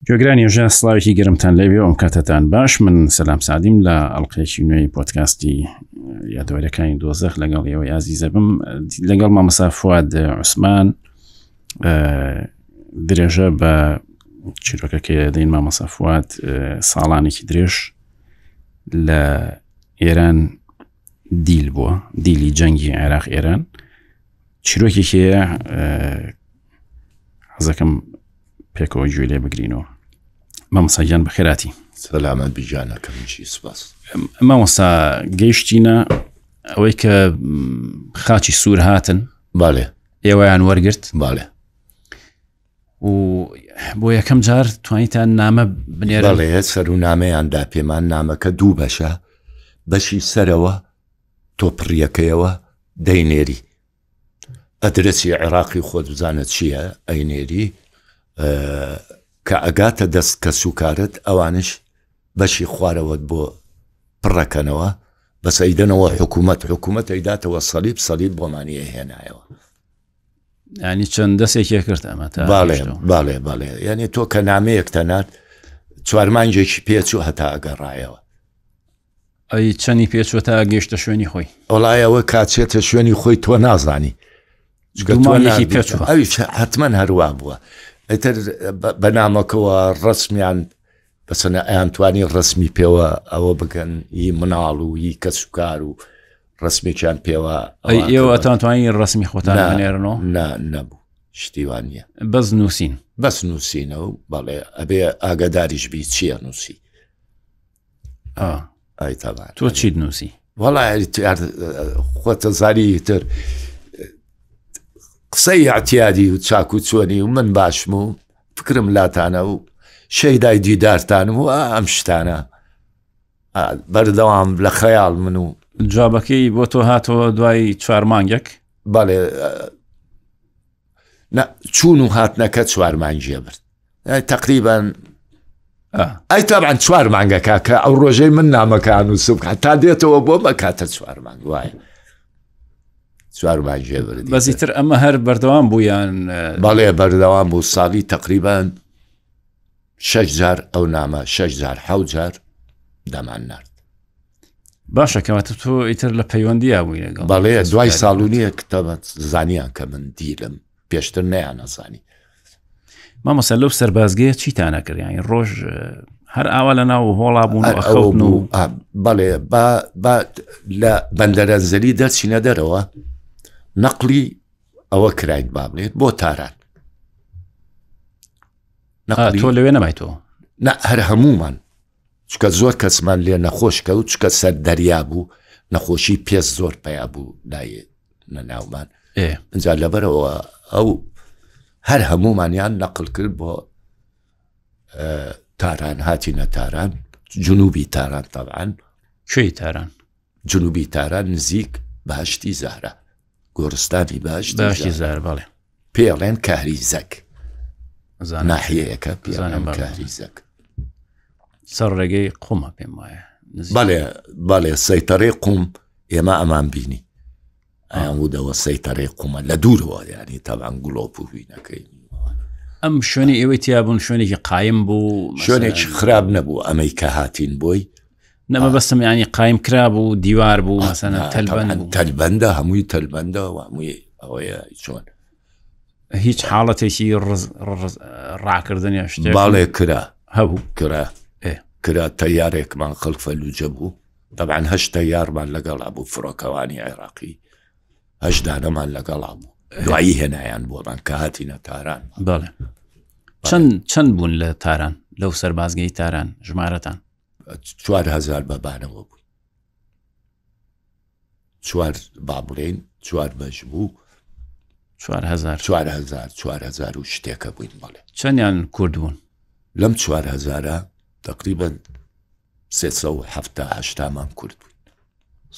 گوێگرانی ژە سڵاوێکی گەرمتان لێبێ ئەم کاتتان باش. من سەلام سعدیم لە ئەڵقەیەکی نوێی پۆدکاستی یادوەرەکانی دۆزەخ لەگەڵ ئێوەی ئازیزە بم لەگەڵ مامەسا فواد عوسمان درێژە بە چیرۆکەکە دەین. مامەسا فواد ساڵانێکی درێژ لە ئێران دیل بووە، دیلی جەنگی عێراق ئێران. چیرۆکێکەیە حەزەکەم پێکەوە گوێ لێ بگرینەوە. مامۆستاگیان بەخێراتی. سەلامەت بیجانەکەمشی سوپاس. مامۆستا گەیشتینە ئەوەی کە خاچی سوور هاتن، باڵێ ئێوەیان وەرگرت، باڵێ و بۆ یەکەم جار توانیتان نامە بنێرن؟ باڵێ سەر و نامەیاندا پێمان نامەکە دوو بەشە، بەشی سەرەوە تۆپڕیەکەیەوە دەینێری ئەدرسی عێراقی خۆت بزانت چییە، ئەینێری کە ئەگاتە دەست کە سوکارت ئەوانش بەشی خوارەوەت بۆ پڕەکەنەوە بەس ئەیدەنەوە حکوومەت ئەیداتەوە سەلیب بۆمانیە هێنایەوە. ینی چەند دەستێکیە کرد ئەمە تا باڵێ یعنی تۆ کە نامەیەک تەنات 4 مانگێکی پێچوو هەتا ئەگەڕایەوە. ئەی چەندی پێچوە تا گەیشتە شوێنی خۆی؟ وڵایەوە کاتچێتە شوێنی خۆی تۆ نازانی، ئەوی حتمما هەروە بووە. ئەتر بەنامەکەەوە ڕسمیان بەسەنە ئەیانتوانی ڕسمی پێوە ئەوە بگەن هی مناڵ و هی کە سوکار و ڕسمێکیان پێوە. ئێوە ئەتانتوانی ڕسمی خۆتان بنێرنەوە؟ نەبوو، شتیوان نییە، بەس نووسین، بەس نووسینە و بەڵێ ئەبێ ئاگاداریش بی چییە نووسی. تۆ چیت نووسی؟ وەڵای خۆتە زاری تر قسەی اعتیادی و چاک و چۆنی و من باشم و فکرم لاتانە و شەیدای دیدارتانم و ئەم شتانە بەردەوام لە خەیاڵ من و جوابەکەی بۆ تۆ هاتەوە دوای 4 مانگێک؟ بەڵێ چوون و هاتنەکە 4 مانگیە برد تقریبا. ئەی تەبعاً 4 مانگەکە کە ئەو ڕۆژەی من نامەکان و سوب تا دێتەوە بۆ بەکاتە 4 مانگ وایە 4 مانگێ بردی. بەزیتر ئەمە هەر بەردەوام بوویان؟ بەڵێ بەردەوام بوو، ساڵی تقریبا 6 جار ئەو نامە 6 جار 7 جار دەمان نرد. باشە کەواتە تۆ ئیتر لە پەیوەندیە بووی لەگەڵ؟ بەڵێ دوای ساڵونیە کتەبەت زانیان کە من دیلم پێشتر نەیانەزانی. مامۆستا لەو سەربازگەیە چیتانە کرد؟ یانی ڕۆژ هەر ئاوا لە ناو هۆڵا بوون و ئەخەوتن و بەڵێ لە بەندەرە دەرچینە دەرەوە نەقلی ئەوە کرایت با بڵێت بۆ تاران. تۆ لەوێ نەمایتەوە؟ نە، هەر هەمومان، چکە زۆر کەسمان لێ نەخۆش کەوت، چکە سەر دەریا بوو، نەخۆشی پێست زۆر پیا بوو لایە نەناومان. ئەجا لەبەرەوە ئەو هەر هەمومانیان نەقل کرد بۆ تاران، هاتینە تاران، جنوبی تاران. تەبعاً کوێی تاران؟ جنوبی تاران نزیک باشتی زارە، گۆڕستانی باشتی زار، بەڵێ پێڵێن کاریزەک، ناحیەیەکە پێڵێن کاریزەک، سەر ڕێگەی قومە پێم وایە. بەڵێ سەیتەڕێی قوم ئێمە ئەمان بینی ئەیان بوودەوە سەیتەڕێی قومە لە دوورەوە، ینی تەبعاً گوڵۆپ و وینەکەی. ئەم شوێنی ئێوەی تیابوون شوێنێکی قایم بوو، شوێنێکی خراپ نەبوو ئەمەی کە هاتین بۆی. نەمە بەستم ینی قایم کرا بوو، دیوار بوو، مەسەنە تەلبەندە، هەمووی تەلبەندە و هەمووی ئەوەیە. چۆن هیچ حاڵەتێکی ڕاکردنی شتێک؟ باڵێ کرا، هەبوو کرا تەیارێکمان خەڵک فەلوجە بوو. طبعاً 8 تەیارمان لەگەڵا بوو، فڕۆکەوانی عێراقی 8 دانەمان لەگەڵا بوو، دوایی هێنایان بۆمان کە هاتینە تاران. بەڵێ چەند بوون لە تاران، لەو سەربازگەی تاران ژمارەتان؟ 4000 بەبانەوە بووین، 4 با بڵێن 4 بەش بوو، 4000 و شتێکە بووین. بەڵێ چەندیان کورد بوون؟ لەم 4000 تقریبا 370-80 کورد بووین.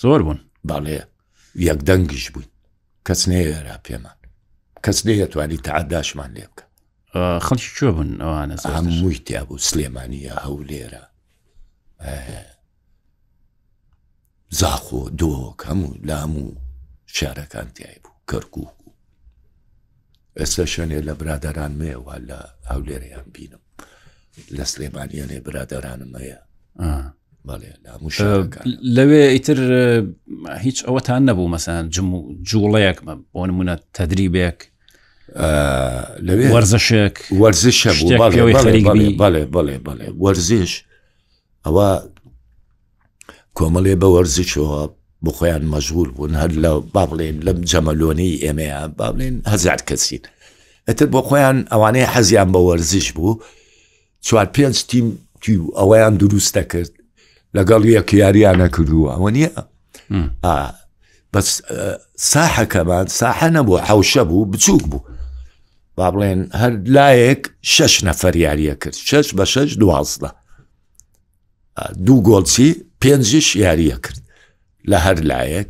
زۆر بوون. باڵێ یەک دەنگیش بووین، کەس نەیەرا پێمان، کەس نەیەتوانی تەعەداشمان لێ بکە. خەڵکی کوێ بوون ئەوانە؟ هەمووی تیا بوو، سلێمانیە، هەولێرە، زاخۆ، دۆک، هەموو لە هەموو شارەکان تیای بوو، کەرکووک. ئێستا شوێنێ لە برادەران مێوە لە هەولێرەیان بینم لە سلێمانیانێ برادەرانم هەیە بەڵێ لەوێ ئیتر هیچ ئەوەتان نەبوو مەسەن جوڵەیەک بۆ نمونە تەدریبێک لەوێ وەرزشە بوو بەڵێ وەرزش ئەوە کۆمەڵێ بە وەرزشەوە بۆ خۆیان مەشغول بوون هەر لە با بڵێن لەم جەمەلۆنەی ئێمەیە با بڵێن 1000 کەسین ئەتر بۆ خۆیان ئەوانەیە حەزیان بە وەرزش بوو 4-5 تیم ئەوەیان دروستە کرد لەگەڵ یەک یاریانە کردووە ئەوە نییە بەس ساحەکەمان ساحە نەبوو حەوشە بوو بچووک بوو با بڵێن هەر لایەک 6 نەفەر یاریە کرد 6 بە 6 12 2 گۆڵچی 5 یاریە کرد لە هەر لایەک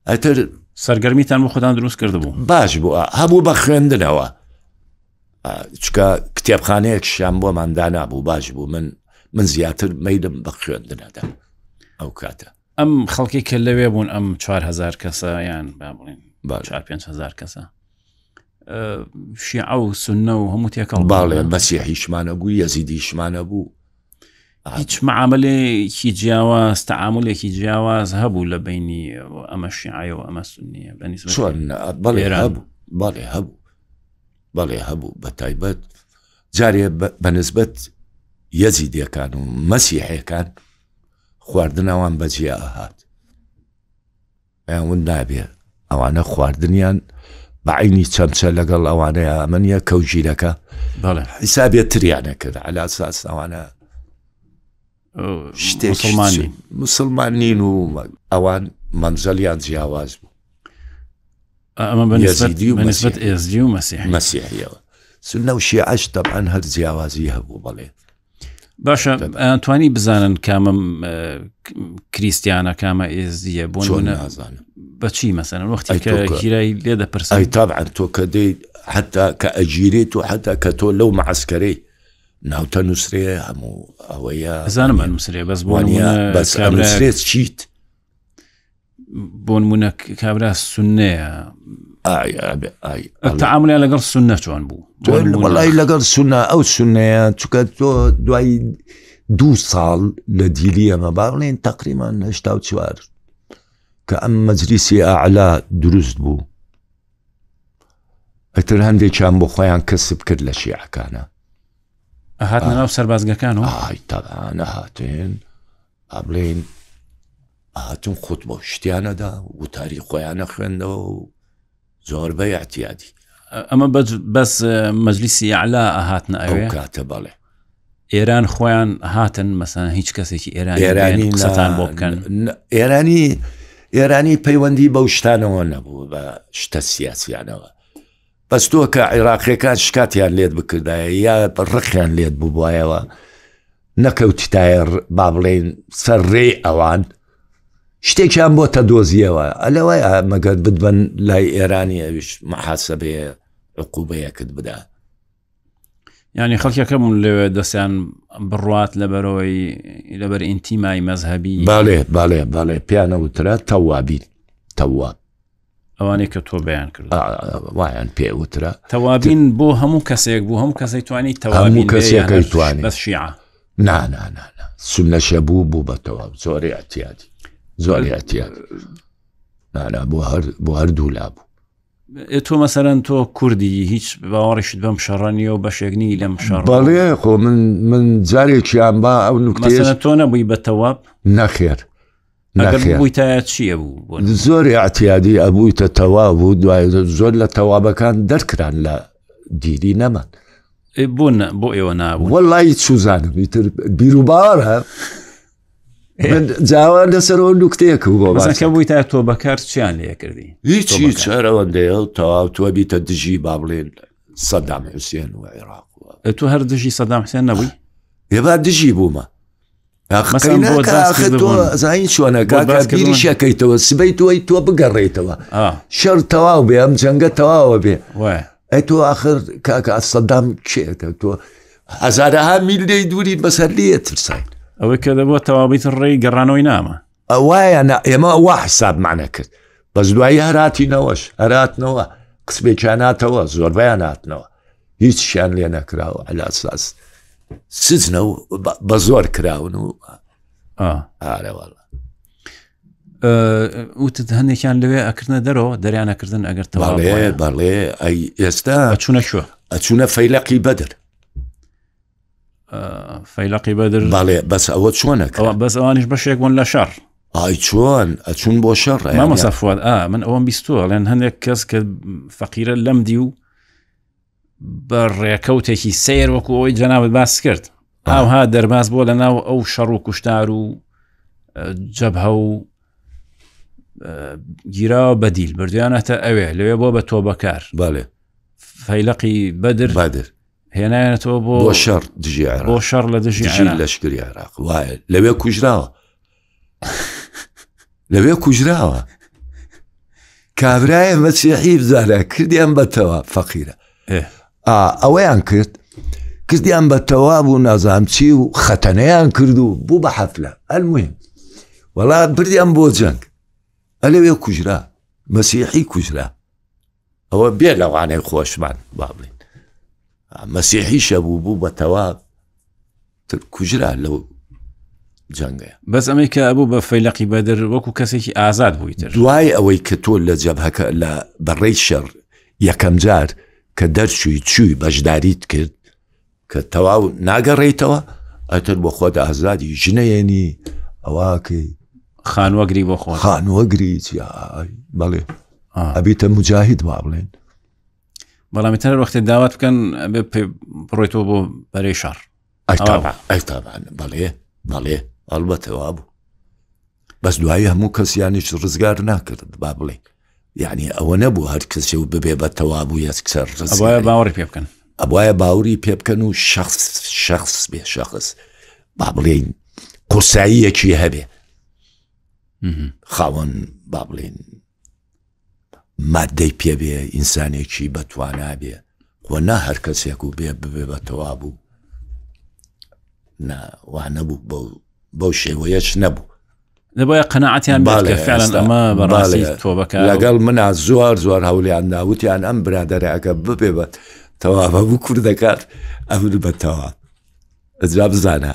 ئەتر سەرگەرمیتان بۆ خۆتان دروست کرد بوو باش بووە هەبوو بە خوێندنەوە چکە کتێبخانەیەکشیان بۆمان دانابوو باش بوو من زیاتر مەیلم بە خوێندنەدا ئەو کاتە ئەم خەڵکی کە لەوێ بوون ئەم 4000 کەسە یان با بڵێن 4-5 کەسە شیعە و سونە و هەموو تێکەڵ باڵێ مەسیحیشمانە بوو یەزیدیشمانە بوو هیچ معاملەیەکی جیاواز تەعاملێکی جیاواز هەبوو لە بینی ئەمە شیعە و ئەمە سونیە بەڵێ هەبوو بە تایبەت جارێ بەنسبەت یەزیدیەکان و مەسیحیەکان خواردنەوان بەجیا هات ون نابێ ئەوانە خواردنیان بەعینی چەمچە لەگەڵ ئەوانەیە ئەمەنیە کەوژیرەکە حیسابێت تریانە کرد على ئاساس ئەوانە مسلمان نین و ئەوان منزەلیان جیاواز بوو ئەمە بەنسبەت ئێزدی و مەسیحیەوە سونە و شیعەش طبعاً هەر جیاوازی هەبوو بەڵێ باشە ئەتوانی بزانن کامە کریسیانە کامە ئێزدیە بۆ نازانم بەچی مەسەن وەختی کە گیرای لێ دەپرسن طبعاً تۆ کە دەیت حتا کە ئەگیرێت و حتا کە تۆ لەو معسکەرەی ناوتە نووسێ هەموو ئەوەیە زانم ئەنووسێ بەس بەس ئەنووسێت چیت بۆ نمونە کابرا سونەیە تەعاملیان لەگەڵ سونە چۆن بوو وەڵای لەگەڵ سونە ئەو سونەیە چونکە تۆ دوای 2 ساڵ لە دیلی ئەمە با بڵێن تەقریبان 84 کە ئەم مەجلیسی ئاعلا دروست بوو ئەتر هەندێکیان بۆ خۆیان کەسب کرد لە شیعەکانە هاتنە ناو سەربازگەکانەوە تەبعانە هاتێن ئابلێن هاتون خۆت بۆ شتیانەدا وتاری خۆیانە خوێندەوە و زۆربەی احتیادی ئەمە بەس مەجلیسی ئەعلا هاتنە ئەوێ کاتە بەڵێ ئێران خۆیان هاتن مەسەن هیچ کەسێکی ئێرانی قسەتان بۆ بکەن ئێرانی پەیوەندی بەو شتانەوە نەبوو بە شتە سیاسیانەوە بەس تۆ کە عێراقیەکان شکاتیان لێت بکردایە یا ڕخیان لێت بووایەوە نەکەوتیتایە با بڵێن سەر ڕێ ئەوان شتێکیان بۆ تە دۆزیەوە ئەلەوەی مەگەر بدبن لای ئێرانی ئەویش محاسبەیە عقوبەیەکت بدا یعنی خەڵکیەکەمون لەوێ دەستیان بڕوات لەبەرەوەی لەبەر ئینتیمای مەزهەبی باڵێ پیانە وترە تەوابین تەواب ئەوانەی کە تۆ بەیان کرد وایان پێوترە تەوابین بۆ هەموو کەسێک بوو هەموو کەسەی توانی هەموو کەسێکەی توانی بەس شیعە سونەشە بوو بە تەواب زۆری ئەتیادی زۆری ئەتیاد بۆ هەردوو لابوو تۆ مەسەرەن تۆ کوردی هیچ باوەڕیشت بەم شەڕەنیە و بەشێکنی لەم شەڕ بەڵێ خۆ من جارێکیان با ئەو نوکتە تۆ نەبووی بە تەواب نەخێر بوویتە چییە بوو زۆری ئەتیادی ئەبوویتە تەواو بوو دوای زۆر لە تەوابەکان دەرکران لە دیری نەمان بۆ ئێوە نابوو وەڵی چوزانم ئیتر بیر و باوەڕە جاوار لەسەرەوە نوکتەیەک بۆکە بوویتە تۆ بەکار چیان لێ کردی هیچی چارەوەندەیە و تەواو تۆ بیتە دژی با بڵێن سەدام حوسێن و عێراق تۆ هەر دژی سەدام حوسێن نەبووی ێبا دژی بوومە زین چۆنەکە بیریشەکەیتەوە سبەی تۆی تۆ بگەڕێیتەوە شەڕ تەواو بێ ئەم جەنگە تەواوە بێ ئەی تۆ آخر کاکە سەدام کێتە تۆ هەزارەها میل لێی دووری بەسەر لێ ترساین ئەوەی کە دەبووە تەواویت ڕێی گەڕانەوەی نامە ئەوایە ئێمە وا حسابمانە کرد بەس دوایی هەراتینەوەش هەراتنەوە قسمێکیان هاتەوە زۆربەیان هاتنەوە هیچ شیان لێ نەکراوە على ئاساس سزنە و بە زۆر کراون و ئارەوەڵە وتت هەندێکیان لەوێ ئەکردنە دەرەوە دەریانەکردن ئەگەر بەڵێ ئەی ئێستا ئەچوونە شوە ئەچوونە فەیلەقی بەدر فەیلەقی بەدر بەڵێ بەس ئەوە چۆنەکە بەس ئەوانیش بەشێک بوون لە شەڕ ئای چۆن ئەچوون بۆ شەڕ مامۆستا فواد من ئەوەم بیستووە لێن هەندێک کەس کە فەقیرە لەم دی و بە ڕێکەوتێکی سیر وەکو ئەوەی جەنابەت باس کرد ئاوها دەرباز بۆ لە ناو ئەو شەڕ و کوشتار و جەبهە و گیراوە بەدیل بردویانەتە ئەوێ لەوێ بۆ بە تۆبەکار بەڵێ فەیلەقی بەدر هێنایەنێتەوە بۆ شەڕ دژی عێراق بۆ شەڕ لە دژی لەشکری عێراق وایە لەوێ کوژراوە لەوێ کوژراوە کابرایە مەسیحی بزانە کردیان بەتەوە فەقیرە ئەوەیان کردیان بەتەوا بوو نازام چی و خەتەنەیان کرد و بوو بە حەفلە ئەلمویم وەڵا بردیان بۆ جەنگ ئەلەوێ کوژرا مەسیحی کوژرا ئەوە بێ لەوانەی خۆشمان با بڵین مەسیحیشە بوو بەتەوا کوژرا لەو جەنگەیە بەس ئەمەی کە ئەبوو بە فەیلەقی بەدر وەکو کەسێکی ئازاد بوویتر دوای ئەوەی کە تۆ لە جەبهەکە لە بەڕێی شەڕ یەکەم جار کە دەرچووی چووی بەشداریت کرد کە تەواو ناگەڕێیتەوە ئەتر بۆ خۆت ئازادی ژنەیەنی ئەواکەی خانوەگری بۆ خۆ خانوەگری بەڵێ ئەبیتە مجاهید وا بڵێن بەڵامی تەنە وەختێ داوات بکەن بڕۆیتەوە بۆ بەرەی شەڕ ئەیتابان بەڵێ ئەڵبەتەوە بوو بەس دوایی هەموو کەسیانیش ڕزگار ناکرد با بڵێ یعنی ئەوە نەبوو هەر کەسێ و ببێ بە تەوا بوو یەکسەر ڕزگار باوەڕی پێ بکەن ئەبایە باوری پێ بکەن و شخص بێ شخص با بڵێن قورساییەکی هەبێ خاوەن با بڵێن مادەی پێ بێ ئینسانێکی بەتوانا بێ خۆ نا هەر کەسێک و بێ ببێ بە تەوا بوو وا نەبوو بەو شێوەیەش نەبوو دەبایە قەناعەتیان بێت کە فعلەن ئەمە بەڕاستی تۆبەکار لەگەڵ منە زۆر هەولیان داوتیان ئەم برادەرەکە ببێ بە تەواوە بوو کوردەکات ئەمر بە تەوا ئەجا بزانە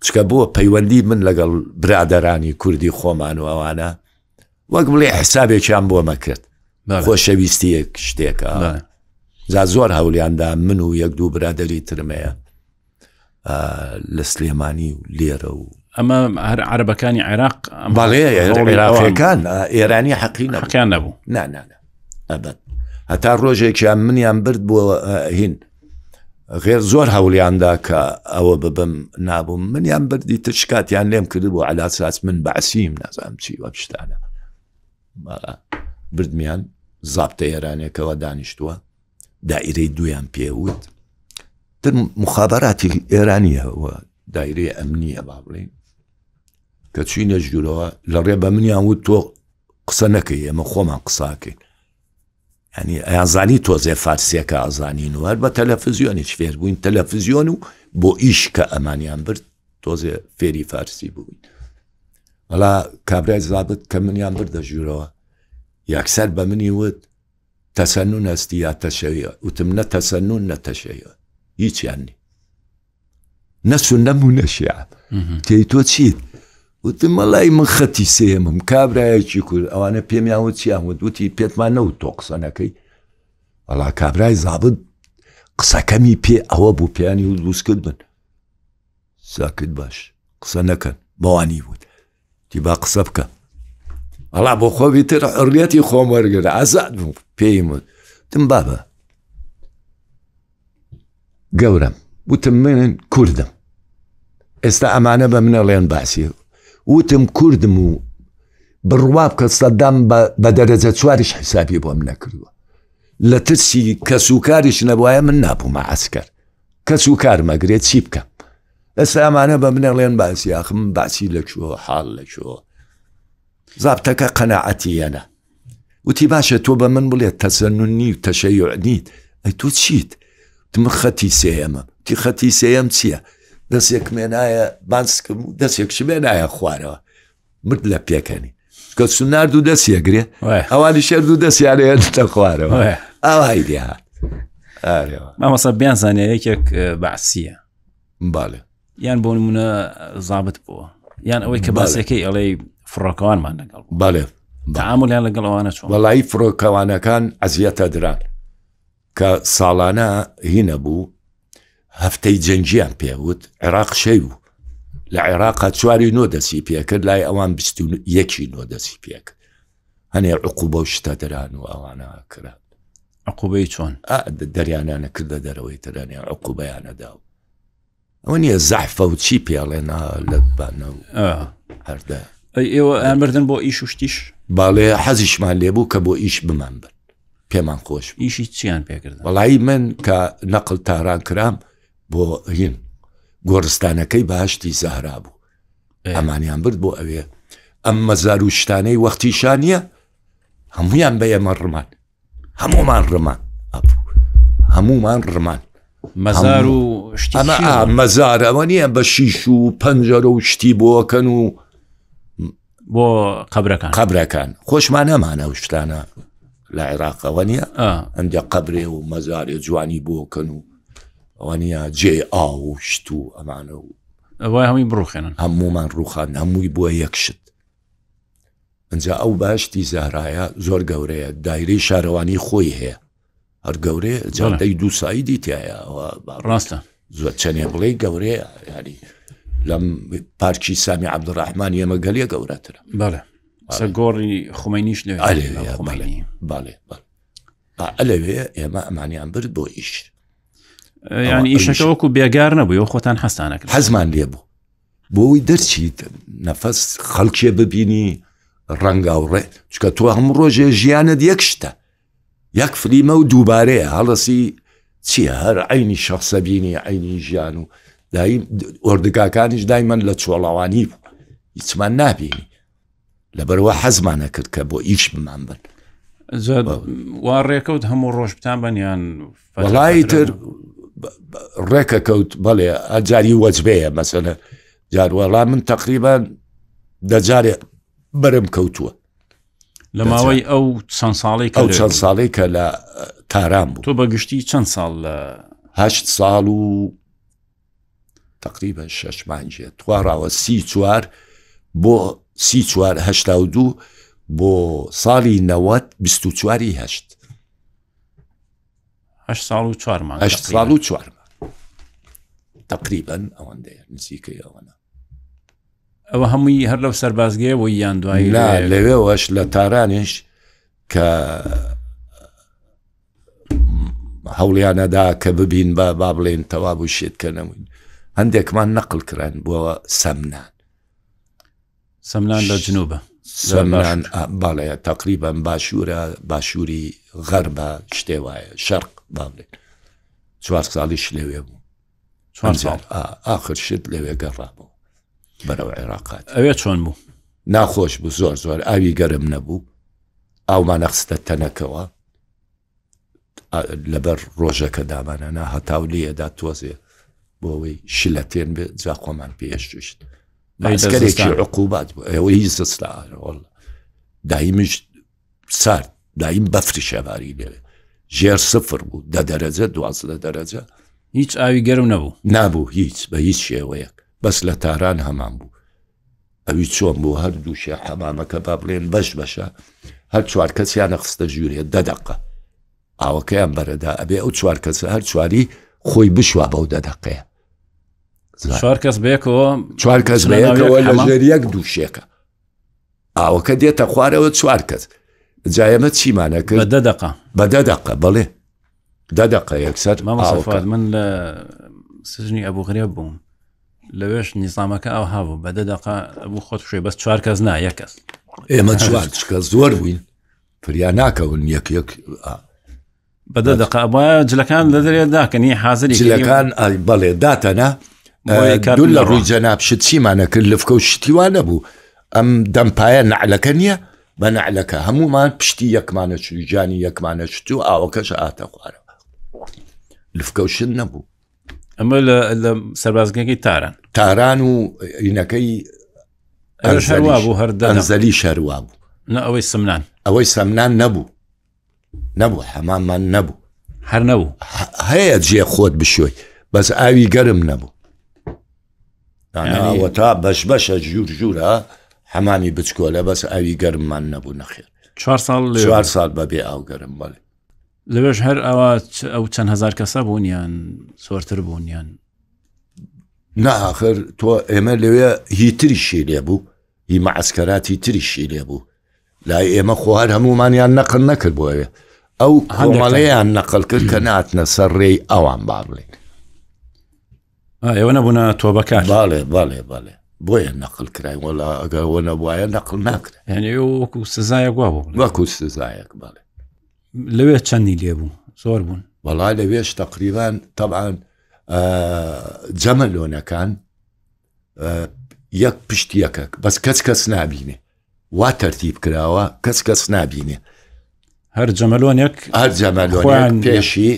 چکە بۆ پەیوەندی من لەگەڵ برادەرانی کوردی خۆمان و ئەوانە وەک بڵێ حسابێکیان بۆ مەکرد خۆشەویستیەک شتێکە زۆر هەولیاندا من و یەک دوو برادەری ترمەیە لە سلێمانی و لێرە و ئەمە هەر عەرەبەکانی عێراق بەڵێ عێراقیەکان ئێرانی حەقیان نەبوو ئەبەت هەتا ڕۆژێکیان منیان برد بۆ هین غێر زۆر هەولیاندا کە ئەوە ببم نابووم منیان بردی تشکاتیان لێم کرد بۆ علاساس من بەعسیم نازانم چی وە شتانە بردمیان زابتە ئێرانێکەوە دانیشتووە دائیرەی دویان پێوت تر مخابراتی ئێرانیەوە دایرەی ئەمنیە با بڵێن کە چوینە ژوورەوە لە ڕێ بە منیان وت تۆ قسە نەکەی ئێمە خۆمان قساکەین ینی ئەیانزانی تۆزێ فارسیەکە ئازانین و هەر بە تەلەڤیزیۆنیش فێر بووین تەلەڤیزیۆن و بۆ ئیش کە ئەمانیان برد تۆزێ فێری فارسی بووین وەڵا کابرای زابت کە منیان بردە ژوورەوە یەکسەر بە منی وت تەسەنون هەستی یا تەشەیە وتم نە تەسەنون نە تەشەیە هیچیان نی نەسونەم و نەشیع تێی تۆ چیت وتم مەڵای من خەتی سێمم کابرایەکی کورد ئەوانە پێمیان وت چیان وت وتی پێتمان نەوت تۆ قسە نەکەی وەڵا کابرای زابت قسەکەمی پێ ئەوە بوو پێیانی و دروستکرد بن ساکت باش قسە نەکەن بەوانی وت تی با قسە بکە وەڵا بۆ خۆبی تر حڕیەتی خۆم وەرگرە ئازاد بوو پێیم وت تم بابە گەورم وتم من کوردم ئێستا ئەمانە بە منەڵێن باسی وتم کوردم و بڕوا بکە سەدام بە دەرەجە چواریش حسابی بۆم نەکردووە لە ترسی کەسوکاریش نەبوایە من نابوومە عەسکەر کەسوکار مەگرێت چی بکەم ئێستا ئەمانە بە منەڵێن باسی ئاخم باسی لەکوێوە حاڵ لەکوێوە زابتەکە قەناعەتی یەنە وتی باشە تۆ بە من بڵێت تەسەنون نی و تەشەیوع نیت ئەی تۆ چیت من خەتی سێەمە تی خەتی سێەم چییە دەستێک مێنایە بانسکم و دەستێکش مێنایە خوارەوە مرد لە پێکەنی کە سونار دوو دەستیەگرێ ئەوانی شەر دوو دەستیانەیەتە خوارەوە ئەوای دیهات مامەسە بیان زانێ یەکێک بەعسیە باڵێ یان بۆ نمونە زابط بووە یان ئەوەی کە باسەکەی ئەڵێ فڕۆکەوانمان لەگەڵ باڵێ تعاملیان لەگەڵ ئەوانە چۆن وەڵی فڕۆکەوانەکان ئەزیەتە دران کە ساڵانە هینە بوو هەفتەی جەنجیان پێوت عێراق شەی بوو لە عێراقا 4 دەسی پێکرد لای ئەوان 21 دەسی پێکرد هەنێ عقوبە و شتە دران و ئەوانە کرد عقوبەی چۆن دەریانانە کردە دەرەوەی ترانێ عقوبەیانەدا و ئەوە نییە زەحفە و چی پێڵێنا لە بانە و هەردە ئێوە ئەمردن بۆ ئیش و شتیش باڵێ حەزیشمان لێبوو کە بۆ ئیش بمان بن پێمان خۆش ئیشی چیان پێکردن وەڵایی من کە نەقل تاران کرام بۆ هین گۆڕستانەکەی بەهشتی زەهرا بوو ئەمانیان برد بۆ ئەوێ ئەم مەزار و شتانەی وەختیشانە هەمویان بە ئێمە ڕمان هەمومان ڕمان هەمومان ڕمان مەزار و شتی مەزار ئەوە نییە بە شیش و پەنجەرە و شتی بۆکەن و بۆ قەبرەکان خۆشمان نەمانە و شتانە لە عێراقەوە نییە ئەمجا قەبرێ و مەزارێ جوانی بۆکەن و ئەوە نیە جێ ئاو و شت و ئەمانە و ئەوای هەمووی بڕوخێنن هەمومان ڕوخان هەمووی بووە یەکشت ئەجا ئەو باشتی زارایە زۆر گەورەیە دایرەی شارەوانی خۆی هەیە هەر گەورەیە جاندەی دووسایدی تایە ڕاستە زۆر چەنێ بڵێ گەورەیە ینی لەم پارکی سامی عەبدوڕەحمان ئێمە گەلێ گەورەترە بەڵێ گۆڕی خومەینیش باڵێ ئەلەوێ ئێمە ئەمانیان برد بۆ ئیش ینی ئیشەکە وەکو بێگار نەبوو خۆتان هەستانەکە حەزمان لێ بوو بۆەوەی دەرچیت نەفەس خەڵکێ ببینی ڕەنگا و ڕێ چکە تۆ هەموو ڕۆژێ ژیانت یەک شتە یەک فلیمە و دووبارەیە هەڵەسی چییە هەر عینی شەخصە بینی عینی ژیان و دایم ئۆردگاکانیش دایمەن لە چۆڵەوانی بوو هیچمان نابینی لەبەرەوە حەزمانە کرد کە بۆ ئیش بمان بن وا ڕێکەوت هەموو ڕۆژ بتان بەنیان وەڵای تر ڕێکە کەوت بەڵێ ئەجاری وەجبەیە مەسەلە جاروەڵا من تقریبان دەجارێ بەرم کەوتووە لە ماوەی ئەو چەند ساڵی کە لە تاران بوو تۆ بەگشتی چەند ساڵ لە 8 ساڵ و تقریبا 6 مانجێ تواڕاوە 34 بۆ 34 بۆ ساڵی 24 8 ساڵ و 4 مانگ 8 ساڵ و 4 تقریبا ئەوەندەیە نزیکەی ئەوەنە ئەوە هەمووی هەر لەو سەربازگەیە بۆ یان دوایی لەوێوەش لە تارانش کە هەوڵیانەدا کە ببین با بڵێن تەوا بوو شێتکەنەوەین هەندێکمان نەقل کران بۆەوە سەمنان لە جنوبە سەمنان باڵەیە تقریبا باشووری غەربە شتێ وایە شەرق با بڵێن 4 ساڵیش لەوێ بوو ئاخر شت لەوێ گەڕابوو بەرەو عێراقات ئەوێ چۆن بوو ناخۆش بوو زۆر ئاوی گەرم نەبوو ئاومان نەخستە تەنەکەوە لەبەر ڕۆژەکە دامانەنا هەتاو لێدا تۆزێ بۆ ئەوەی شلەتێن بێ جا خۆمان پێشتوشت ئەسکەرێکی عقوبات بوو ئەوە هیچ زستاوەڵ دایمش سارد دایم بەفری شەباری لێوێ ژێر 0 بوو 10 دەرەجە 12 دەرەجە هیچ ئاوی گەرم نەبوو هیچ بە هیچ شێوەیەک بەس لە تاران هەمان بوو ئەوی چۆن بوو هەر دووشە حەمامەکە با بڵێن بەشە هەر 4 کەسیان نەخستە ژوورێ 10 دقە ئاوەکەیان بەرەدا ئەبێ ئەو 4 کەسە هەر 4 خۆی بشوە بەو 10 دقەیە 4 کەس بەیەکەوە 4 کەس بەیەکەوە لە ژێر یەک دووشێکە ئاوەکە دێتە خوارەوە 4 کەس جایەمە چیمانە کرد بە 10 دقە بەڵێ 10 دقە یەکسەر من لە سژنی ئەبوو غرێب بووم لەوێش نیزامەکە ئەو هابوو بە 10 دقە ئەبوو خۆت شوێ بەس 4 کەس نا یەک کەس ئێمە 4 کەس زۆر بووین فریان ناکەون یەک بە 10 دقە ئەبە جلەکان لە دەرێداکەنی حازری جلەکان بەڵێ داتەنە دوو لە ڕووی جەناب شت چیمانە کرد لەفکە و شتیوان نەبوو ئەم دەمپایە نەعلەکە نییە بە نەعلەکە هەمومان پشتی یەکمانە چوی جانی یەکمانە چت و ئاوەکەش ئاتە خوارەوە لفکە و شت نەبوو ئەمە لە سەربازگەکەی تاران و ئینەکەی ئەنزەلی شەروا بوو ئەوەی سەمنان نەبوو حەماممان نەبوو هەر نەبوو هەیە جێ خۆت بشۆی بەس ئاوی گەرم نەبوو ئەوەتا بەش بەشە ژوور ژوورە حەمامی بچکۆلە بەس ئاوی گەرممان نەبوو نەخێر 4 ساڵ بەبێ ئاو گەرم بڵێ لەوێش هەر ئەوە ئەو چەند هزار کەسە بوونیان زۆرتر بوونیان ناخر تۆ ئێمە لەوێ هیتریشی لێ بوو هی مەعسکەراتی تریشی لێ بوو لای ئێمە خۆهار هەمومانیان نەقل نەکرد بۆیە ئەو کۆمەڵەیان نەقل کرد کە ناتنە سەر ڕێی ئەوان با بڵێن ئێوە نەبوونە تۆبەکان باڵێ بۆیە نەقل کرای وەڵا ئەگەرەوە نەبووایە نەقل ناکرێت یعنی وەکو سزایە گوا بوو وەکو سزایەک باڵێ لەوێ چەندی لێبوو زۆر بوون وەڵای لەوێش تقریبان طبعاً جەمەلۆنەکان یەک پشتی یەکەک بەس کەس نابینێ وا تەرتیب کراوە کەس نابینێ هەر جەمەلۆنێک پێشی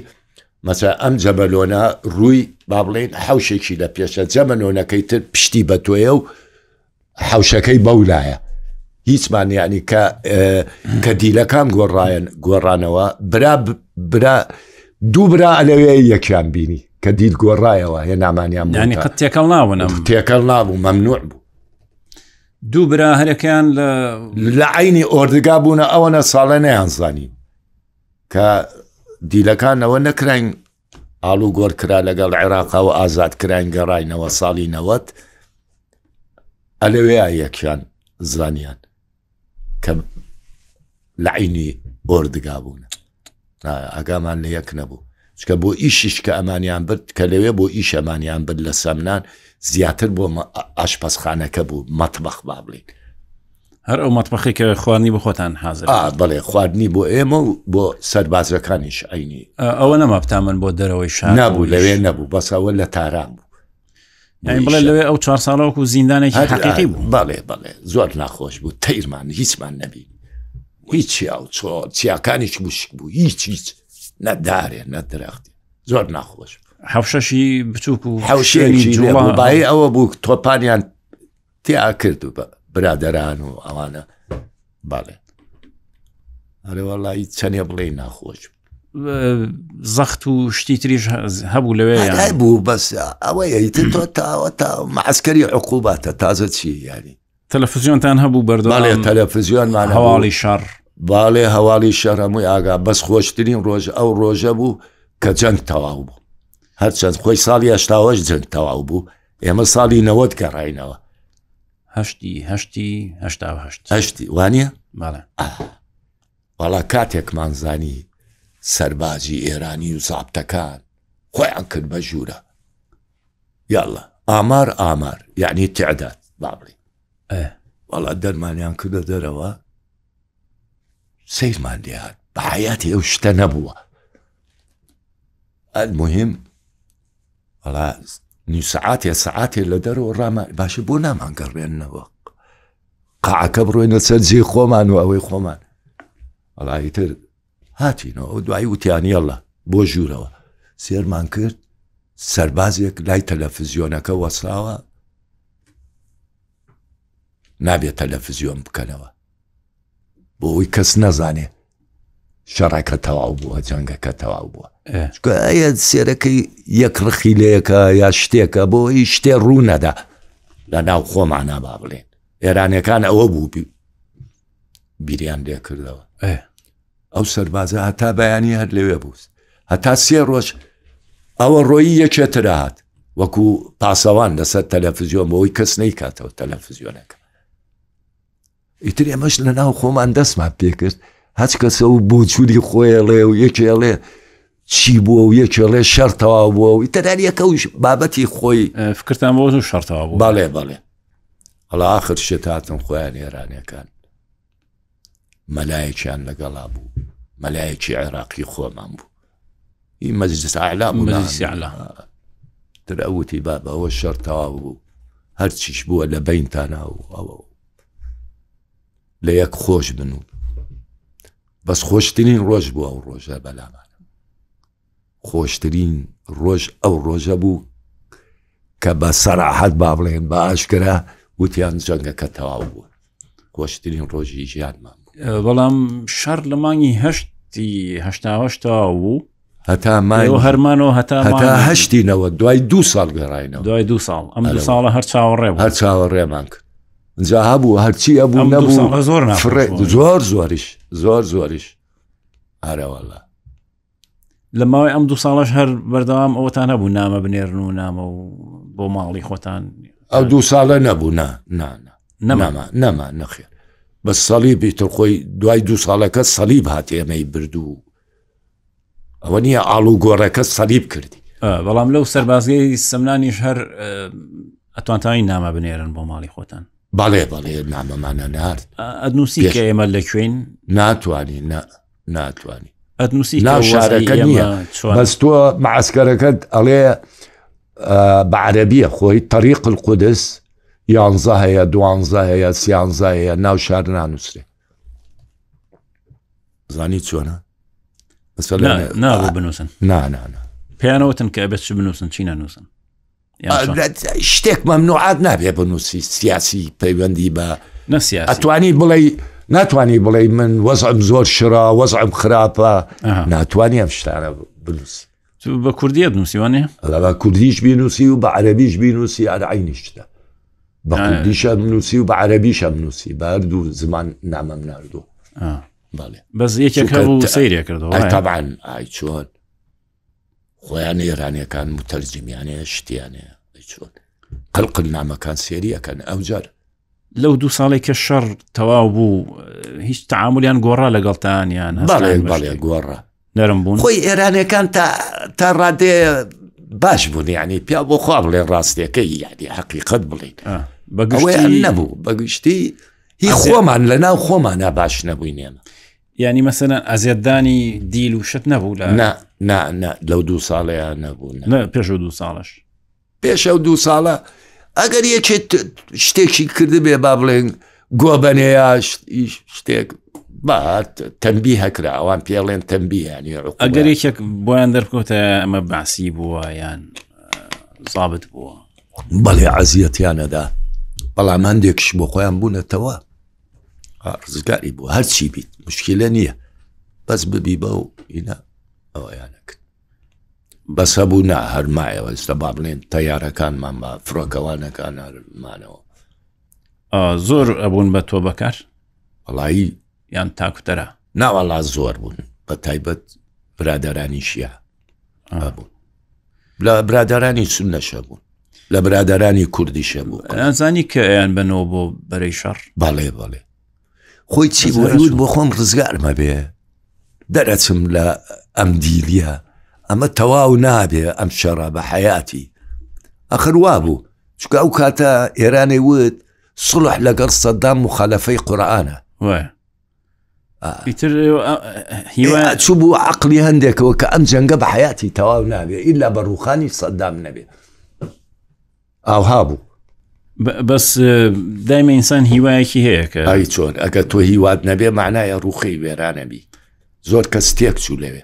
مەسا ئەم جەمەلۆنە ڕووی با بڵێن حەوشێکی لە پێشە جەمەلۆنەکەی تر پشتی بە تۆیە و حەوشەکەی بەولایە هیچمان یعنی کە دیلەکان گۆڕانەوە برا دوو برا ئەلەوێ یەکیان بینی کە دیل گۆڕایەوە هێ نامانیان ینی قەت تێکەڵ ناوەنم تێکەڵ نابوو مەمنوع بوو دوو برا هەرەکەیان لە عینی ئۆردگا بوونە ئەوەنە ساڵە نەیانزانی کە دیلەکانەوە نەکراین ئاڵو گۆڕ کرا لەگەڵ عێراقاوە ئازاد کراین گەڕاینەوە ساڵی 90 ئەلەوێ یەکیان زانیان کە لە عینی ئۆردگا بوون ئەگامان لە یەک نەبوو چکە بۆ ئیشیش کە ئەمانیان برد کە لەوێ بۆ ئیش ئەمانیان برد لە سەمنان زیاتر بۆ ئاشپەسخانەکە بوو مەتبەخ با بڵێن هەر ئەو مەتبەخی کە خواردنی بە خۆتان حازر بڵێ خواردنی بۆ ئێمە و بۆ سەربازەکانیش عینی ئەوە نەما بتامن بۆ دەرەوەی شار نەبوو لەوێ نەبوو بەسەوە لە تاران بوو بڵێ لەوێ ئەو 4 ساڵەوەکو زیندانێکی حەقیقی بوو بەڵێ زۆر ناخۆش بوو تەیرمان هیچمان نەبی هیچی ئەو چیاکانیش بوشک بوو هیچ نەدارێ نەدرەختی زۆر ناخۆش حەوشەشی بچووک و حەوشێکی جوڵای ئەوە بوو تۆپانیان تیا کرد و برادەران و ئەوانە باڵێ هەرێ وەڵی چەندێ بڵێ ناخۆش زەخت و شتی تریش هەبوو لەوێ بوو بەس ئەوەیە تۆ تاوە تا معسکەری عقوباتە تازە چی ینی تەلەڤیزیۆنتان هەبوو بەردەوام تەلەڤیزیۆنمان هەواڵی شەڕ باڵێ هەواڵی شەڕ هەمووی ئاگا بەس خۆشترین ڕۆژ ئەو ڕۆژە بوو کە جەنگ تەواو بوو هەرچەند خۆی ساڵی هەشتاوەش جەنگ تەواو بوو ئێمە ساڵی 90 گەڕاینەوە هەشتی وانە بەڵێ وەڵا کاتێکمان زانی سەربازی ئێرانی و زابتەکان خۆیان کرد بە ژوورە یاڵە ئامار یعنی تعداد بابڵێ وەڵا دەرمانیان کردە دەرەوە سیرمان لێهات بە حیاتی ئەو شتە نەبووە المهم وەڵا نی سەعاتێ لە دەرەوە ڕامان باشە بۆ نامانگەڕێنەوە قاعەکە بڕۆینە سەر جێ خۆمان و ئەوەی خۆمان وەڵی تر هاتینەوە دوایی وتیانیەڵە بۆ ژوورەوە سێرمان کرد سەربازێک لای تەلەڤیزیۆنەکە وەساوە نابێت تەلەڤیزیۆن بکەنەوە بۆ ئەوی کەس نەزانێ شەڕەکە تەواو بووە جەنگەکە تەواو بووە ئەیە سێرەکەی یەک ڕخی لەیەکە یا شتێکە بۆ ئەوی شتێ ڕوو نەدا لە ناو خۆمانە با بڵێن ئێرانیەکان ئەوە بوو بیریان لێ کردەوە ئەو سەربازە هەتا بەیانی هەر لەوێ بوو هەتا 3 ڕۆژ ئەوە ڕۆیی یەکێتر هات وەکو پاسەوان لەسەر تەلەڤیزیۆن بۆەوەی کەس نەیکاتەوە تەلەڤیزیۆنەکە ئیتر ئێمەش لە ناو خۆمان دەستمان پێکرد هەچ کەسە و بۆچووری خۆیڵێ و یەکێڵێ چی بووە و یەکێڵێ شەرتەوا بووە و ئیتەرانیەکە و بابەتی خۆی فکرتان بۆ و شەرتەوا بوو باڵێ هەڵا آخر شێت هاتن خۆیان ئێرانیەکان مەلایەکیان لەگەڵا بوو مەلایەکی عێراقی خۆمان بوو هی مەجلس ئاعلا تر ئەوتی بابە ئەوە شەرتەوا بوو هەرچیش بووە لە بەینتانە و ئەوە لە یەک خۆش بن و بەس خۆشترین ڕۆژ بوو ئەو ڕۆژە بەلامان خۆشترین ڕۆژ ئەو ڕۆژە بوو کە بە سەراحەت با بڵێن بە ئاشکرا وتیان جەنگەکە تەواو بووە خۆشترین ڕۆژی ژیانمان بەڵام شەڕ لە مانگی هەشتی هەشتاوە بوو هەتا مای هەرمانەوە هەتا هەشتینەوە دوای 2 ساڵ گەڕاینەوە دوای 2 ساڵ ئەم 2 ساڵە هەر چاوەڕێ هەر چاوەڕێمان کرد جا هەبوو هەرچی هەبوو نەبوو زۆریش ئارەوەڵا لە ماوەی ئەم 2 ساڵش هەر بەردەوام ئەوەتان هەبوو نامە بنێرن و نامە و بۆ ماڵی خۆتان ئەو 2 ساڵە نەبوو نەما نەخێر بە سەلیبی تر خۆی دوای 2 ساڵەکە سەلیب هاتی ئەمەی بردوو ئەوە نییە ئاڵو گۆڕەکە سەلیب کردی بەڵام لەو سەربازگەی سەمنانیش هەر ئەتوانتانی نامە بنێرن بۆ ماڵی خۆتان بەڵێ نامەمانە نارد ئەدنووسی کە ئێمە لەکوێن ناتوانی ئەدنووسی ناو شارەکە نییە بەس تۆ معسکەرەکەت ئەڵێ بە عەرەبیە خۆی طریق القودس 11 هەیە 12 هەیە 13 هەیە ناو شار نانووسێ زانی چۆنە نابوو بنووسن پێیانەوەتن کە ئەبێت چ بنووسن چی نانووسن شتێک مەمنوعات نابێ بنووسی سیاسی پەیوەندی بە نەسیاسی ئەتوانی بڵێ ناتوانی بڵێ من وەزعم زۆر شرا وەزعم خراپە ناتوانی ئەم شتانە بنووسی بە کوردیە بنووسیوانێ بە کوردیش بینوسی و بە عەرەبیش بینوسی ئارعینیشتە بە کوردیشە بنووسی و بە عەرەبیشە بنووسی بە هەردوو زمان نامەم ناردووە بەس یەکێک هەبوو سەیرێ کردەوە تەبعاً ئای چۆن خۆیان ئێرانیەکان متەرجمیانەیە شتیانەیە چۆن قلقل نامەکان سێریەکەن ئەوجار لەو 2 ساڵێک کە شەڕ تەواو بوو هیچ تعاملیان گۆڕا لەگەڵتانیان بەڵێ گۆڕە نەرم بوون خۆی ئێرانەکان تا ڕادێ باش بوون یعنی پیا بۆ خوا بڵێ ڕاستیەکەی یعنی حەقیقەت بڵێن ئەوەیان نەبوو بەگشتی هی خۆمان لەناو خۆمانە باش نەبووین ئێمە یعنی مەسەلەن ئەزیەتدانی دیل و شت نەبوو لەو 2 ساڵەیە نەبوو پێش 2 ساڵش پێش ئەو 2 ساڵە ئەگەر یەکێت شتێکی کردبێ با بڵێن گۆبەنەیە شتێک تەنبی هەکرا ئەوان پێڵێن تەنبییانی ئەگەر یەکێک بۆیان دەرکەوتە ئەمە باسی بووە یان زابت بووە بەڵێ عەزیەتیانەدا بەڵام هەندێکش بۆ خۆیان بوونەتەوە ڕزگاری بوو هەرچی بیت مشکلە نییە بەس ببی بە و ئینە ئەوەیانەکرد بەس هەبوو نا هەرمایەوە ئێستا با بڵێن تەیارەکانمان بە فڕۆکەوانەکان هەرمانەوە زۆر ئەبوون بە تۆ بەکار وەڵایی یان تاکوتەرە ناوەڵا زۆر بوون بە تایبەت برادەرانی شیە بوون لە برادەرانی سونەشە بوون لە برادەرانی کوردیشە بوو ئەزانی کە ئەیان بنەوە بۆ بەرەی شەڕ بەڵێ خۆی چی بۆ بۆ خۆم ڕزگارمە بێ دەرەچم لە ئەم دیلیە ئەمە تەواو نابێ ئەم شەڕە بە حەیاتی ئەخر وا بوو چکە ئەو کاتە ئێرانی وت سڵح لەگەڵ سەدام مخالەفەی قورئانە چوو بوو عەقلی هەندێکەوە کە ئەم جەنگە بە حەیاتی تەواو نابێ ئیلا بە ڕووخانی سەدام نەبێ ئاوها بوو بەس دایمە ئینسان هیوایەکی هەیە کە ئای چۆن ئەگە تۆ هیوات نەبێ معنایە ڕووخی وێرانەبی زۆر کەس تێک چوو لەوێ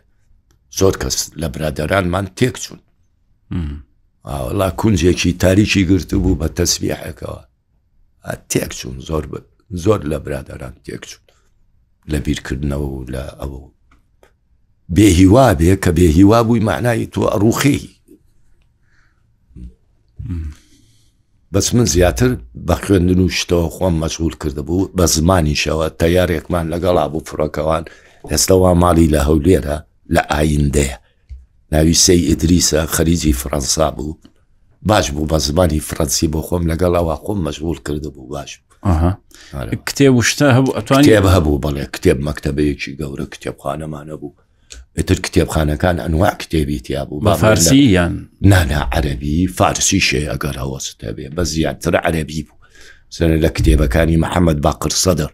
زۆر کەس لە برادەرانمان تێک چوون وەڵا کونجێکی تاریکی گرت بوو بە تەسبیحەکەوە تێک چوون زۆر لە برادەران تێک چوون لە بیرکردنەوە و لە ئەوە بێهیوا بێ کە بێهیوا بووی معنای تۆ ڕووخی بەس من زیاتر بە خوێندن و شتەوە خۆم مەشغول کردبوو بە زمانیشەوە تەیارێکمان لەگەڵا بوو فڕۆکەوان ئێستاوا ماڵی لە هەولێرە لە ئایندەیە ناوی سەی ئیدریسە خەریجی فەڕەنسا بوو باش بوو بە زمانی فڕەنسی بۆ خۆم لەگەڵەوە خۆم مەشغول کردبوو باش کتێب وشتە هەبوو ئەتوانی کتێب هەبوو بەڵێ کتێب مەکتەبەیەکی گەورە کتێبخانەمانە بوو ئتر کتێبخانەکان ئەنواع کتێبی تیا بوو بە فارسی یان نانا عەرەبی فارسی شێ ئەگەر هەوەستە بێ بە زیاتر عەرەبی بوو سەر لە کتێبەکانی محەممەد باقر سەدر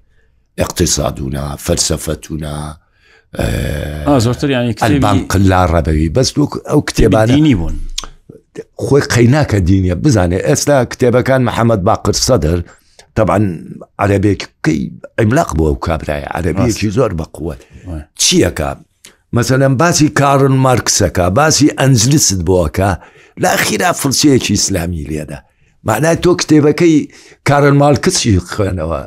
اقتصادونا فەلسەفەتونا زۆرتر ینی ئەلبان قلا ڕەبەوی بەس ئەو کتێبانە دینی بوون خۆی قەیناکە دینیە بزانێ ئێستا کتێبەکان محەممەد باقر سەدر طبعا عەرەبێکی ئیملاق بووە و کابرایە عەرەبیەکی زۆر بەقووەت چیەکە مثلا باسی کارل مارکسەکە باسی ئەنجلست بۆکە لە ئەخیرا فڵسیەکی ئیسلامی لێدا معنای تۆ کتێبەکەی کارل مارکسی خوێنەوە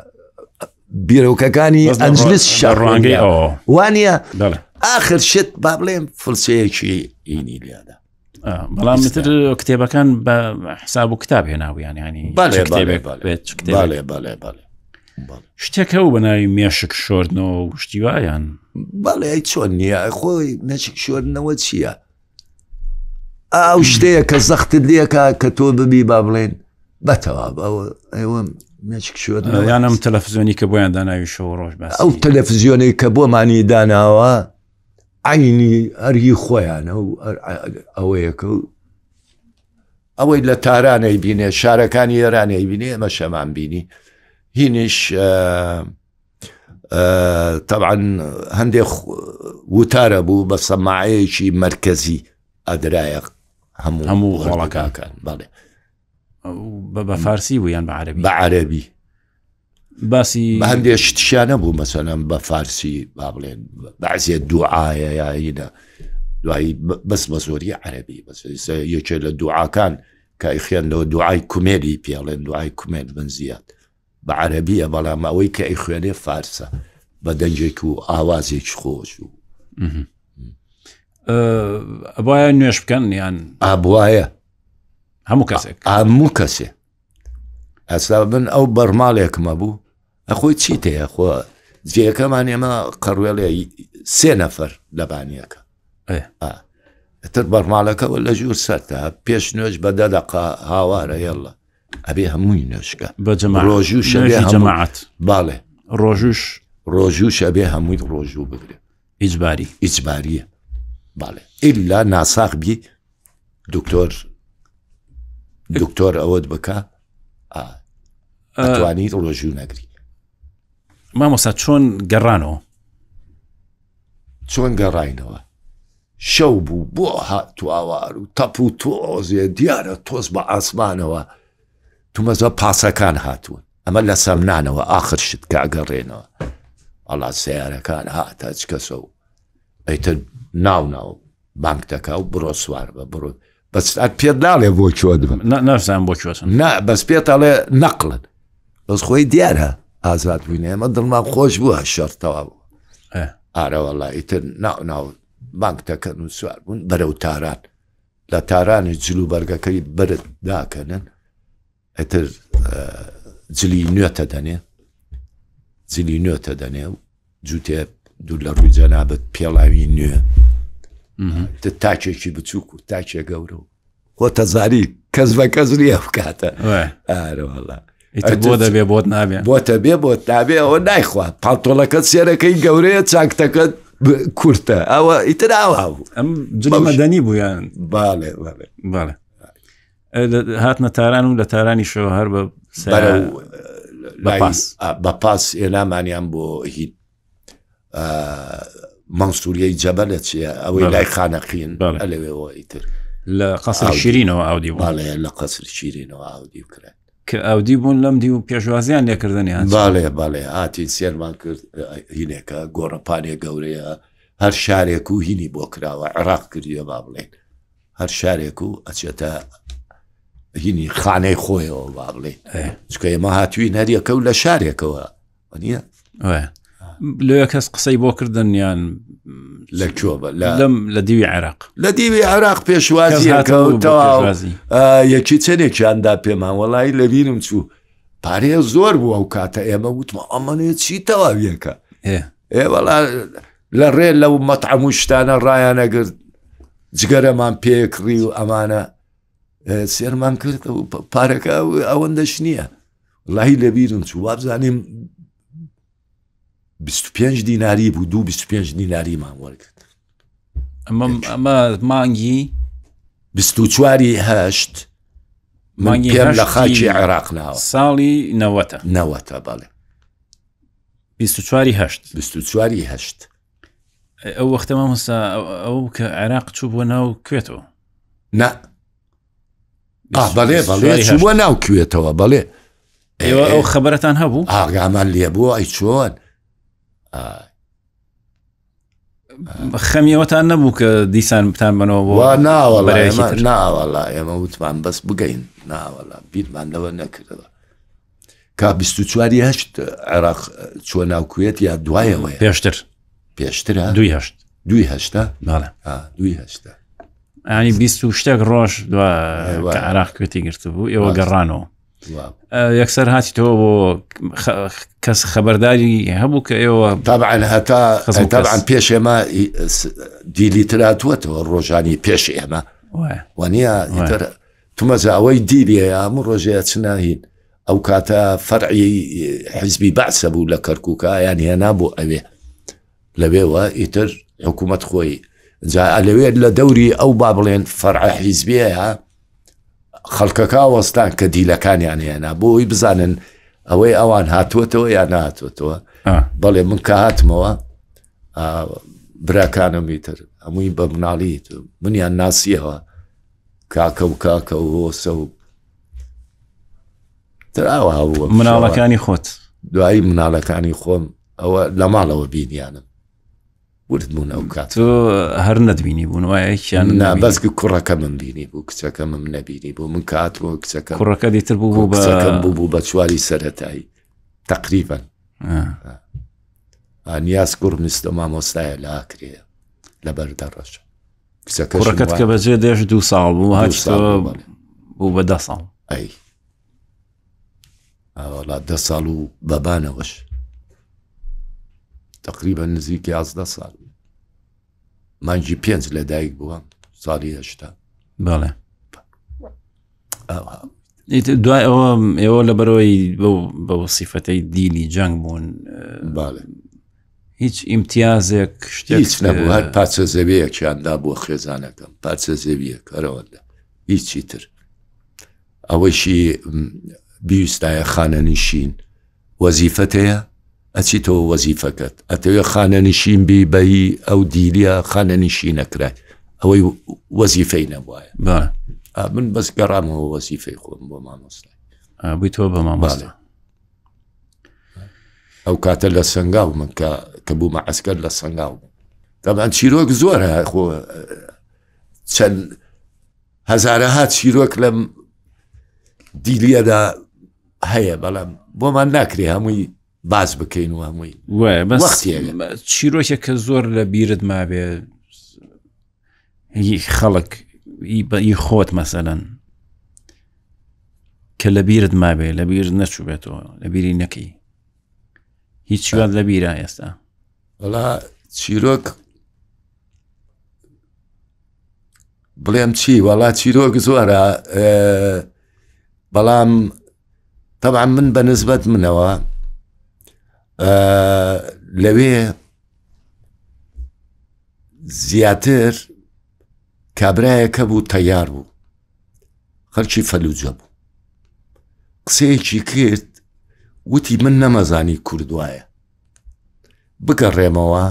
بیرۆکەکانی ئەنجلس شەڕڕانگەی وانە آخر شت با بڵێم فلسەیەکی ئینی لێدا بەڵام تر کتێبەکان بە حساب و کتاب هێناویان ینی شتێکە و بەناوی مێشک شۆردنەوە و شتی وایان بەڵێ چۆن نییە خۆی مێشک شۆردنەوە چییە؟ ئەو شتەیە کە زەختت لێکە کە تۆ ببی با بڵێن بەتەواو ئەوە مێشک شۆردنەوە یانم تەلەڤیزیۆنی کە بۆیان داناوی شەو ڕۆژ باس ئەو تەلەڤیزیۆنەی کە بۆمانی داناوە عینی ئەرهی خۆیانە و ئەوەیەکە و ئەوەی لە تارانەی بینێ شارەکانی ئێرانەی بینێ ئەمە شەمان بینی هینیش طبعا هەندێک وتارە بوو بە سەماعەیەکی مرکزی ئەدرایە هەموو هەڵەکان بەڵێ بە فارسی بوویان بە عەرەبی باسی بە هەندێک شتیانە بوو مەسەلەن بە فارسی با بڵێن بەعزێ دوعاە یاینە دوایی بەس بە زۆری عەرەبی بەس یەکێ لە دوعاکان کە خوێندەوە دوعای کومێری پێڵێن دوعای کومێر بن زیاد بە عەرەبیە بەڵام ئەوەی کە ئەی خوێنێ فارسە بە دەنجێک و ئاوازێکی خۆش و ئەبایە نوێش بکەن یان ئابواایە هەموو کەسێ ئەستا بن ئەو بەرماڵێکمە بوو ئەخۆی چیت هەیە خۆ جێەکەمان ئێمە قەڕوێڵێ 3 نەفەر لەبانیەکە تر بەرماڵەکەەوە لە ژوور سەرتە پێش نوێژ بە 10 دقە هاوارە هێڵە ئەبێ هەمووی نوێشکە ڕۆژوو شەبێ جەماعەت باڵێ ڕۆژوو شەبێ هەمووی ڕۆژوو بگرێ ئیجباریە باڵێ ئیلا ناساق بی دکتۆر ئەوەت بکە ئەتوانی ڕۆژوو نەگری مامۆستا چۆن گەڕانەوە چۆن گەڕاینەوە شەو بوو بۆ هاتو ئاوار و تەپ و تۆزێ دیارە تۆز بە ئاسمانەوە تومەزە پاسەکان هاتوون ئەمە لە سەمنانەوە ئاخر شت کە ئەگەڕێنەوە ئەڵا سیارەکان هاتە چ کەسە و ئەیتر ناو بانک دەکا و بڕۆ سوار بە بڕۆ بەس پێت ناڵێ بۆ چۆ دبم نەفزان بۆ چۆن بەس پێتەڵێ نەقڵن بەس خۆی دیارە ئازاد بووینێ ئەمە دڵمان خۆش بووە شەرتەوە بوو ئارەوەڵا ئیتر ناو بانک دەکەن و سوار بوون بەرەو تاران لە تارانی جلو بەرگەکەی بەرت داکەنن ئەتر جلی نوێتە دەنێ و جووتێ دوور لە ڕووی جەنابەت پێڵاوی نوێ تاکێکی بچووک و تاکێ گەورە و خۆتە زاری کەس بە کەس ریە بکاتە ئارەوەڵا بۆ دەبێ بۆت نابێ بۆتە بێ بۆت نابێ ئەوە نایخوا پاڵتۆڵەکەت سێرەکەی گەورەیە چاکتەکەت کورتە ئەوە ئیتر ئاوا بوو ئەم جلمەدەنی بوویان باڵێ هاتنە تاران و لە تارانی شەوە هەر بە پاس ئێنامانیان بۆ هین منسووریەی جەبەلە چیە ئەوەی لای خانەقین لەوێەوە ئیتر لە قەسر شیرینەوە ئاودی باڵێ لە قەسر شیرینەوە ئاودی بکرێت کە ئاودی بوون لەم دی و پێشوازیان لێکردنی باڵێ هاتی سێرمان کرد هینێکە گۆڕەپانێ گەورەیە هەر شارێک و هینی بۆ کراوە عێراق کردیە با بڵێن هەر شارێک و ئەچێتە هینی خانەی خۆیەوە با بڵێ چکە ئێمە هاتووی نەریەکە و لە شارێکەوە نییە لێ کەس قسەی بۆ کردن یان لە کۆبە لە دیوی عێراق لە دیوی عێراق پێشوازیەوە یەکی چەندێکیاندا پێمان وەڵی لە بینم چوو پارەیە زۆر بوو ئەو کاتە ئێمە وتمە ئەمەێت چی تەواویەکە ئێوەڵا لە ڕێ لەو مەتعەم و شتانە ڕایانەگرت جگەرەمان پێکڕی و ئەمانە سێرمان کرد و پارەکە ئەوەندەش نییە وڵی لە بیرم چوو وابزانیم 25 دیناری بوو 25 دیناریمان وەرگرت ئەمە مانگی 24 مانگی پێم لە خاکی عێراق ناوە ساڵی 90 بەڵێ 24 ئەو وەختە مامۆستا ئەو کە عێراق چوو بۆ ناو کوێتەوە بەڵێ چوو بۆ ناو کوێتەوە بەڵێ ئەو خەبەرەتان هەبوو ئاگامان لێ بووە ئەی چۆن خەمیەوەتان نەبوو کە دیسان بتان بنەوە بۆ ناوەڵا ئێمە وتمان بەس بگەین ناوەڵا بیرمان لەوە نەکردەوە کا 24 عێراق چوە ناو کوێت یا دوایەوەی پێشترە 28 دوی هەشتا بەڵێ دوی هەشتا ینی 20 شتێک ڕۆژ کە عراق کوێتی گرتبوو ئێوە گەڕانەوە یەکسەر هاتیتەوە بۆ کەس خەبەرداری هەبوو کە ئێوە طبعا هەتا پێش ئێمە دیلیتراتوەتەوە ڕۆژانی پێش ئێمە وانە ئیتر تومەزە ئەوەی دیلیە هەموو ڕۆژەیە چناهین ئەو کاتە فەرعی حیزبی بەعسە بوو لە کەرکووکە یان هێنا بۆ ئەوێ لەوێوە ئیتر حکوومەت خۆی جا لەوێت لە دەوری ئەو با بڵێن فەرع حیزبیەیە خەڵکەکە وەستان کە دیلەکانیان هێنا بۆی بزانن ئەوەی ئەوان هاتووەتەوە یان نهاتوەتەوە بەڵێ من کە هاتمەوە براکانم ئیتر هەمووی بە مناڵی منیان ناسیەوە کاکە و کاکە و هۆسە و تراوە هەبووە مناڵەکانی خۆت دوایی مناڵەکانی خۆم ئەوە لە ماڵەوە بینیانم ورد بوون ئەو کات هەر نەتبینی بوون وایەکیان بەسگە کوڕەکە من بینی بوو کچەکە من نەبینی بوو من کاتەوە کچەکە کوڕەکە دیتر بوو بوو بە چواری سەرەتایی تقریبا نیاز کوڕ مستە مامۆستایە لە ئاکرێ لە بەردەڕەش کوڕەکەت کە بەجێ دێش 2 ساڵ بوو هاتیتەوە بوو بە 10 ساڵ ئەی ئەوڵا 10 ساڵ و بەبانەوەش تقریبا نزیکی 11 ساڵ مانجی 5 لە دایک بووە ساڵی 80 بەڵێ دوای ئێوە لەبەرەوەی بە وەسیفەتەی دیلی جەنگ بوون هیچ ئیمتیازێک هیچ نەبوو هەر پارچە زەویەکیاندا بۆ خێزانەکەم پارچە زەویەک هەرەوەدا هیچی تر ئەوەیشی بیویستایە خانەنشین وەزیفەتەیە ئەچیتەوە وەزیفەکەت ئەتەوێ خانەنشین بی بەی ئەو دیلیە خانەنشین نەکرای ئەوەی وەزیفەی نەبوایە من بەس گەڕامەوە وەزیفەی خۆم بۆ مامۆستای بوویتەوە بە مامۆستا ئەو کاتە لە سنگاو من کە بوومە عەسکەر لە سنگاو تەمان چیرۆک زۆرە خۆ چەند هەزارەها چیرۆک لەم دیلیەدا هەیە بەڵام بۆمان ناکرێ هەمووی باز بکەین و هەمووی چیرۆکێک کە زۆر لە بیرت مابێ خەڵک ئی خۆت مەسەلەن کە لە بیرت مابێ لە بیر نەچوو بێتەوە لە بیری نەکەی هیچ شوات لە بیرە ئێستا وەڵا چیرۆک بڵێم چی وەڵا چیرۆک زۆرە بەڵام طبعا من بە نسبەت منەوە لەوێ زیاتر کابرایەکە بوو تەیار بوو خەڵکی فەلوجە بوو قسەیەکی کرد وتی من نەمەزانی کوردوایە بگەڕێمەوە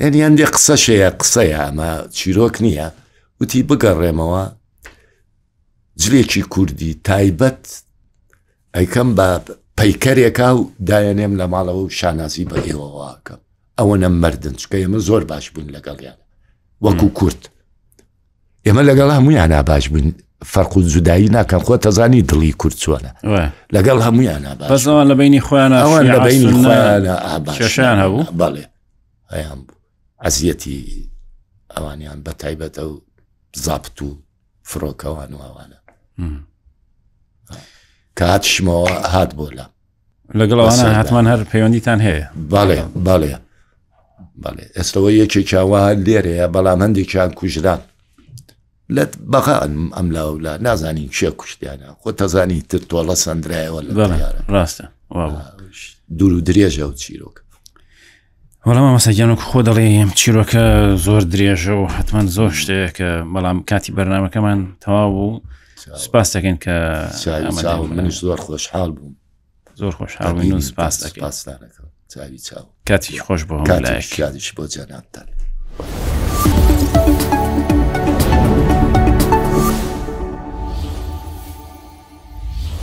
یعنی هەندێک قسەشەیە قسەیە ئەمە چیرۆک نییە وتی بگەڕێمەوە جلێکی کوردی تایبەت ئەیکەم بە پەیکەرێکا و دایەنێم لە ماڵەوە و شانازی بە ئێوەواکەم ئەوە نەمەردن چکە ئێمە زۆر باش بوون لەگەڵیان وەکو کورد ئێمە لەگەڵ هەمویانە باش بوون فەرق و جودایی ناکەن خۆ تەزانی دڵی کورد چۆنە لەگەڵ هەمویانە باش بەس لە بینی خۆیانە ئەوان لە بینی خۆیانە کێشیان هەبوو بەڵێ هەیان بوو عەزیەتی ئەوانیان بە تایبەتە و زابط و فڕۆکەوان و ئەوانە کە هاتشمەوە هات بۆ لە لەگەڵەوانە هاتمان هەر پەیوەندیتان هەیە بەڵێ بەڵێ بەڵێ ئێستەوە یەکێکیاوە لێرەیە بەڵام هەندێکیان کوژران لە بەغان ئەم لاولا نازانین کێ کوشتیانە خۆ تەزانی تر تۆڵە سندرایەوە لە ڕاستە دوور و درێژە و چیرۆک وەڵام مەسەگیان خۆ دەڵێ چیرۆکە زۆر درێژە و حتمما زۆر شتەیە کە بەڵام کاتی بەرنامەکەمان تەواو بوو سپاس دەکەن کە منش زۆر خۆشحاڵ بووم زۆر خۆشحاڵ بووین و سپاس دەکەن چاوی چاو کاتی خۆش بۆ کاتیش بۆ جەنابتان